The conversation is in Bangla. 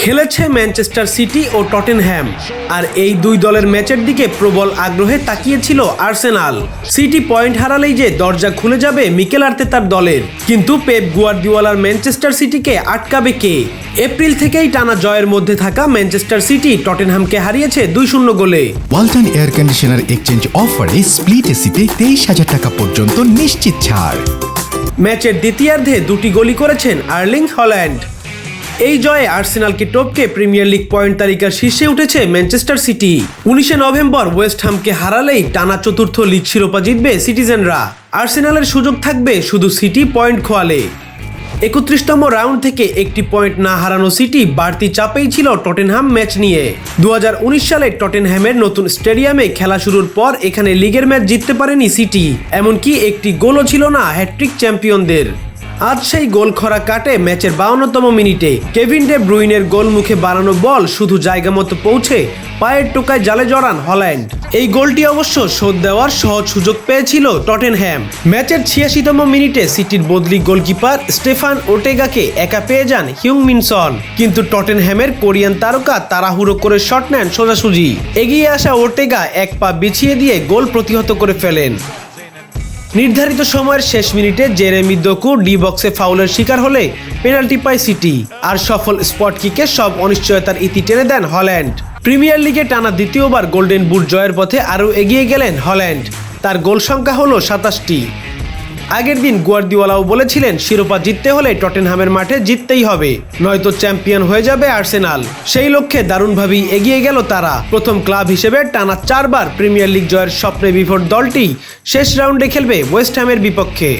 খেলেছে ম্যানচেস্টার সিটি ও টটেনহ্যাম, আর এই দুই দলের ম্যাচের দিকে প্রবল আগ্রহে তাকিয়েছিল আর্সেনাল। সিটি পয়েন্ট হারালেই যে দরজা খুলে যাবে মিকেল আর্তেতার দলের, কিন্তু পেপ গুয়ার্দিওলার ম্যানচেস্টার সিটিকে আটকাবে কে? এপ্রিল থেকেই টানা জয়ের মধ্যে থাকা ম্যানচেস্টার সিটি টটেনহ্যামকে হারিয়েছে 2-0 গোলে। ওয়ালটন এয়ার কন্ডিশনার এক্সচেঞ্জ অফারে স্প্লিট এসিতে 23,000 টাকা পর্যন্ত নিশ্চিত ছাড়। ম্যাচের দ্বিতীয়ার্ধে দুটি গোলই করেছেন আর্লিং হল্যান্ড। এই জয়ে আর্সেনালকে টপকে প্রিমিয়ার লিগ পয়েন্ট তালিকার শীর্ষে উঠেছে ম্যানচেস্টার সিটি। 19 নভেম্বর ওয়েস্ট হ্যামকে হারালেই টানা চতুর্থ লিগ শিরোপা জিতবে সিটিজেনরা। আর্সেনালের সুযোগ থাকবে শুধু সিটি পয়েন্ট খোয়ালে। 31তম রাউন্ড থেকে একটি পয়েন্ট না হারানো সিটি বাড়তি চাপেই ছিল টটেনহ্যাম ম্যাচ নিয়ে। 2019 সালে টটেনহ্যামের নতুন স্টেডিয়ামে খেলা শুরুর পর এখানে লিগের ম্যাচ জিততে পারেনি সিটি, এমনকি একটি গোলও ছিল না হ্যাট্রিক চ্যাম্পিয়নদের। আজ সেই গোল খরা কাটে ম্যাচের 52তম মিনিটে কেভিন ডে ব্রুইনের গোল মুখে বাড়ানো বল শুধু জায়গা মতো পৌঁছে পায়ের টোকায় জালে জড়ান হল্যান্ড। এই গোলটি অবশ্য শোধ দেওয়ার সহজ সুযোগ পেয়েছিল টটেনহ্যাম। ম্যাচের 86তম মিনিটে সিটির বদলি গোলকিপার স্টেফান ওর্টেগাকে একা পেয়ে যান হিউং-মিন সন, কিন্তু টটেনহ্যামের কোরিয়ান তারকা তাড়াহুড়ো করে শট নেন সোজাসুজি। এগিয়ে আসা ওর্টেগা এক পা বিছিয়ে দিয়ে গোল প্রতিহত করে ফেলেন। নির্ধারিত সময়ের শেষ মিনিটে জেরেমি দোকু ডি বক্সে ফাউলের শিকার হলে পেনাল্টি পায় সিটি, আর সফল স্পট কিকে সব অনিশ্চয়তার ইতি টেনে দেন হল্যান্ড। প্রিমিয়ার লিগে টানা দ্বিতীয়বার গোল্ডেন বুট জয়ের পথে আরও এগিয়ে গেলেন হল্যান্ড। তার গোল সংখ্যা হলো 27টি। আগের দিন গুয়ার্দিওলাও বলেছিলেন শিরোপা জিততে হলে টটেনহ্যামের মাঠে জিততেই হবে, নয়তো চ্যাম্পিয়ন হয়ে যাবে আর্সেনাল। সেই লক্ষ্যে দারুণভাবেই এগিয়ে গেল তারা। প্রথম ক্লাব হিসেবে টানা 4বার প্রিমিয়ার লিগ জয়ের স্বপ্নে বিভোর দলটি শেষ রাউন্ডে খেলবে ওয়েস্ট হ্যামের বিপক্ষে।